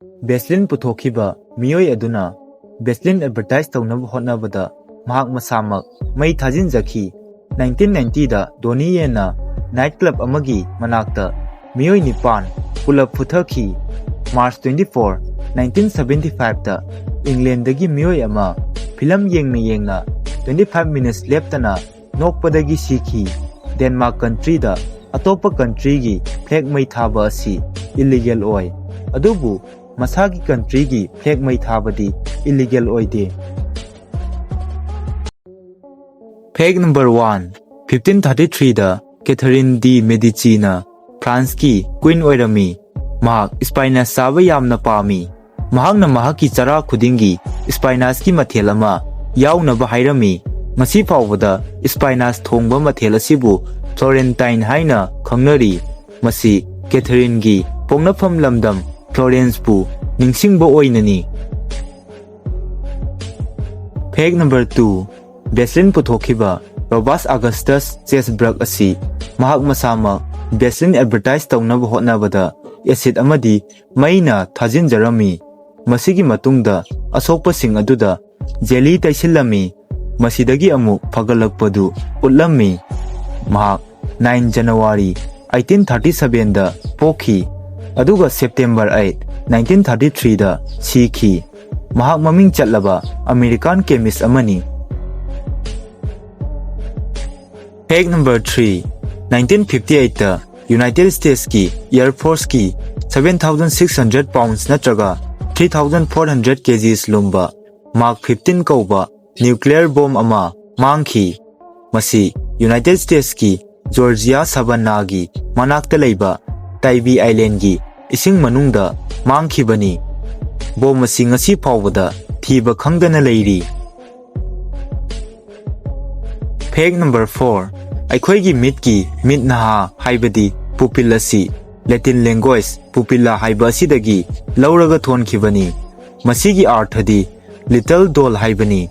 Vaseline Puthokhiba Miyoi aduna Vaseline advertise taunaba hotnabada mahak masamak mai thajinjaki 1990 da Doni na nightclub amagi manakta Miyoi Nipan pulap puthakhi. March 24, 1975 da England dagi Miyoi ama film yengna 25 minutes leptana nokpadagi sikhi. Denmark country da atopa country gi flag mai thaba asi illegal oi. Adubu masagi country gi flag mai thabadi illegal oide. Flag number 1 1533 da Catherine de Medici na France ki queen oirami. Mahak spinach saba yamna pami. Mahakna mahaki chara khudingi spinach ki mathel ama yaunaba hairami. Masi fawbada spinach thongba mathel asibu Florentine haina khangnari. Masi Catherine gi pongnafam lamdam Florence pu ningsingba oinani. Flag number 2 Vaseline Puthokhiba Robust Augustus Chesbrug asi mahak masama Vaseline advertise taunaba hotnabada acid amadi maina thajinjarami. Masigi matungda asokpasing aduda jelly taisilami. Masidagi amu fagalakpadu utlami. Mahak 9 January 1837 da pokhi aduga September 8 1933 da sikhi. Mahak maming chatlaba American chemist amani. Flag number 3 1958 da United States ki Air Force ki 7,600 pounds natraga 3,400 kgs lumba Mark 15 kauba nuclear bomb ama mangki. Masi United States ki Georgia Savannah gi manakta leiba Tybee Island gi ising manungda mangkhibani. Bomb asi ngasi phawbada thiba khangdana leiri. Flag number 4 Aikhoigi mit ki mit naha haibadi pupil asi Latin language pupilla haiba asidagi lauraga thonkhibani. Masigi arthadi little doll haibani.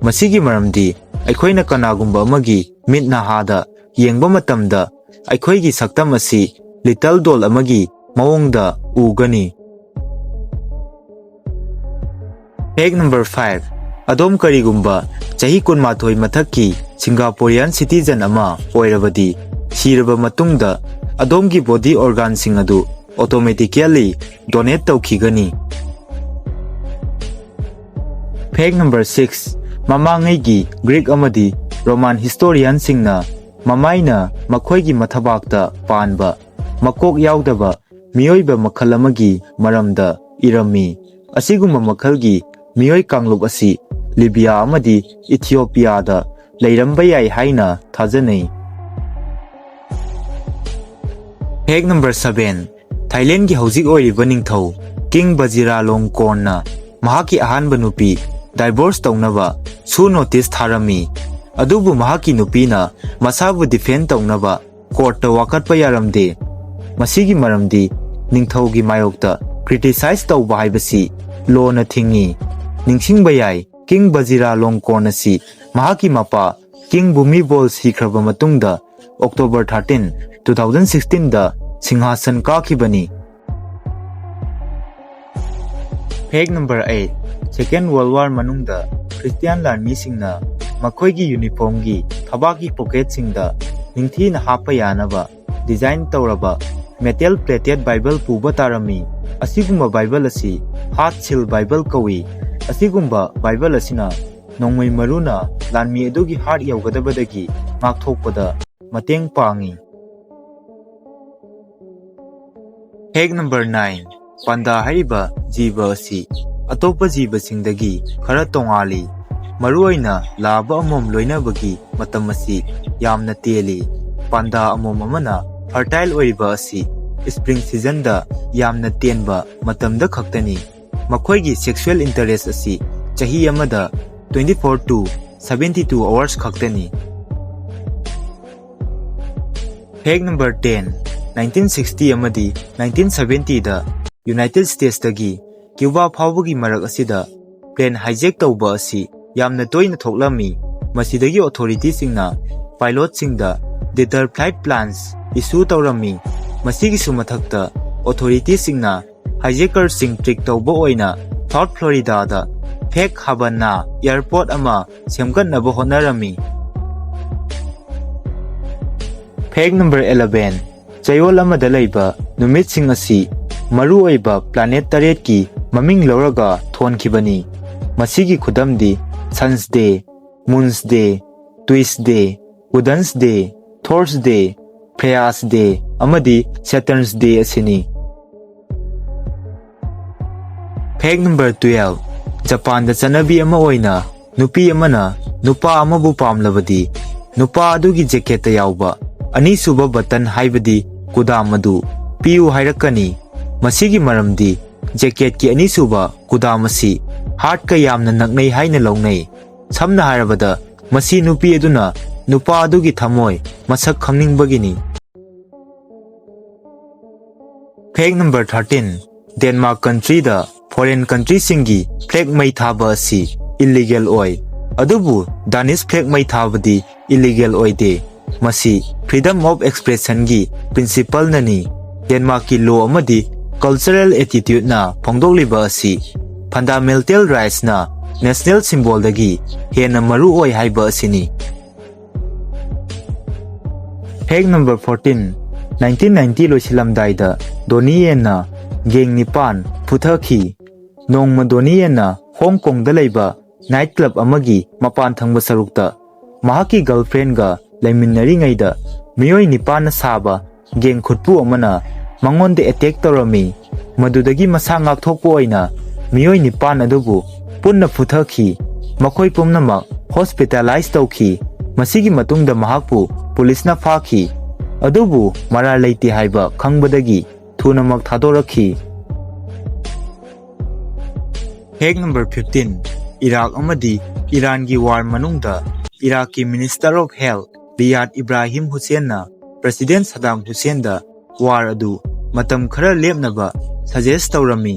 Masigi maramdi aikhoina kanagumba amagi mit nahada yengba matamda aikhoigi saktam asi little doll amagi mawongda ugani. Flag number 5 Adom karigumba chahi kunmathoi mathakki Singaporean citizen ama oirabadi siraba matungda adomgi body organ sing adu automatically donate tawkhigani. Flag number 6 Mamangai gi Greek amadi Roman historian singna mamaina makhoigi mathabakta panba makok yaudaba miyoiba makhal amagi maramda irami. Asiguma makhalgi miyoi kanglup asi Libya amadi Ethiopia da leiramba yai haina thajanai. Flag number 7 Thailand gi hojik oiriba ningthau King Vajiralongkorn na mahaki ahanba nupi divorce taunaba su notice tharami. Adubu mahaki nupi na masabu defend taunaba court ta wakatpa yaramde. Masigi maramdi ningthau gi mayokta criticize tauba haibasi law na thingi. Ningsingba yai King Vajiralongkorn asi mahaki mapa King Bhumibol sikraba matungda October 13, 2016 da Singhasan kakhibani. Flag number 8 Second World War manungda Christian Army singna makhoigi uniform gi thabaki pocket singda ningthi na hapa yanaba design tawraba metal plated Bible puba tarami. Asigumba Bible asi Heart Seal Bible kawi. Asigumba Bible asina nongmai maruna lanmi adugi heart yaugadabadagi ngakthokpada mateng pangi. Flag number 9 Panda haiba jiba asi atopa jiba singdagi khara tongali. Maruaina laba amom loinabagi matam asi yamna teli. Panda amom amana fertile oiba asi spring season da yamna tenba matamda khaktani. Makhoigi sexual interest asi chahi amada 24 to 72 hours khaktani. Flag number 10 1960 amadi 1970 da United States dagi Cuba phawbagi marak asida plane hijack tawba asi yamna toina thoklami. Masidagi authority singna pilot singda deter flight plans issue tawrami. Masigi sumathakta authority singna हाइजेकर्सिंग trick तौबा ओइना South फ्लोरिडादा fake हाबना airport अमा सेमगतनबा होटनारमी। Fake number 11 चयोल अमदा लैबा नुमितसिंग असि मरु ओइबा planet 8 की ममिंग लौरगा थोनखिबनी। मसिगी खुदमदी Sun's day, Moon's day, Tiw's day, Woden's day, Thor's day, Freya's day अमदी सैटर्न्स डे असिनी। फेक नंबर 12 जापान दा चनबी अमा ओइना नुपी अमना नुपा अमबु पामलबदी नुपा अदुगी जैकेट यावबा अनीसुबा बटन हाइबदी कुदाम अदु पियु हाइरकनी। मसिगी मरमदी जैकेट की अनीसुबा कुदाम असि हार्ट का यामना नकनै हाइना लौनै। समना हाइरबदा मसि नुपी अदुना नुपा अदुगी थमोय मसक खंगनिंगबगिनी। फेक नंबर 13 डेनमार्क कंट्री दा फॉरेन कंट्री सिंगी फ्लैग मई थाबा असि इलीगल ओय अदुबु दानिश फ्लैग मई थाबदी इलीगल ओयदे। मसी फ्रीडम ऑफ एक्सप्रेशन की प्रिंसिपल ननी। डेनमार्क की लॉ अमदी कल्चरल एटीट्यूड ना फोंदोकलिबा असि फंडामेंटल राइट्स ना नेशनल सिंबल दगी हेना मरु ओय हाइबा असिनी। फेक नंबर 14 1990 लोसिलमदाइदा दोनियेना गेंग निपान पुथखी। नोंगमा दोनियेना हांगकांग दा लैबा नाइट क्लब अमगी मपान थंगबा सरुकता महाकी गर्लफ्रेंड गा लैमिन्नरिङैदा मियोई निपान साबा गेंग खुटपु अमना मंगोंदे अटैक तौरमी। मदुदगी मसा ngakthokpa oina मियोई निपान अदुबु पुन्ना पुथखी। मखोई पुमनमक हॉस्पिटलाइज तौखी। मसिगी मतुंगदा महाकपु पुलिसना फाखी अदुबु मरा लैते हाइबा खंगबदगी थुनमक थादोरखी। फेक नंबर 15 इराक अमदी ईरान की वार मनुंगदा इराक की minister of health Riyadh Ibrahim Hussain president Saddam Hussain दा वार अदु मतम खरा लेपनबा सजेस्ट तौरमी।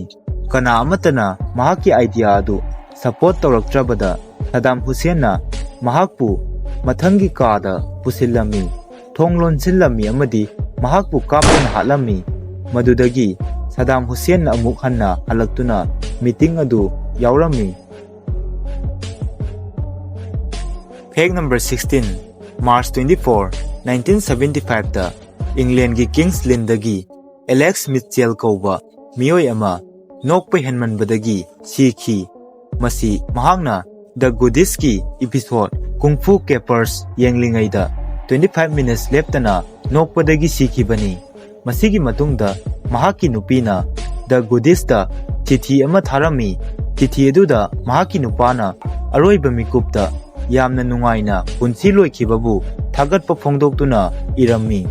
कना अमतना महाकी आइडिया अदु सपोर्ट तौरक्त्रबदा सदाम हुसैन महाकपु मथंगी कादा पुसिल्लमी थोंग लोनसिल्लमी अमदी महाकपु कापन हालमी। मदुदगी सदाम हुसैन अमुक हन्ना हलक्तुना मीटिंग अदु यावरमी। फेक नंबर 16 मार्च 24 1975 दा इंग्लैंड की किंग्स लिंदगी एलेक्स मिचेल कौबा मियोई अमा नोकपा हेनमनबदगी सीखी। मसी महांगना द गुडिस की एपिसोड कुंगफू कैपर्स येंगलिंगैदा 25 मिनट्स लेप्तना नोकपदगी सीखिबनी। मसिगी मतुंगदा महाकी नुपीना द गुडिस दा चिठी अमा थारमी। चिठी अदुदा महाकी नुपाना अरोइबा मिकुप्ता यामना नुंगाइना पुंसी लोइखिबबु थागतपा फोंदोक्तुना इरम्मी।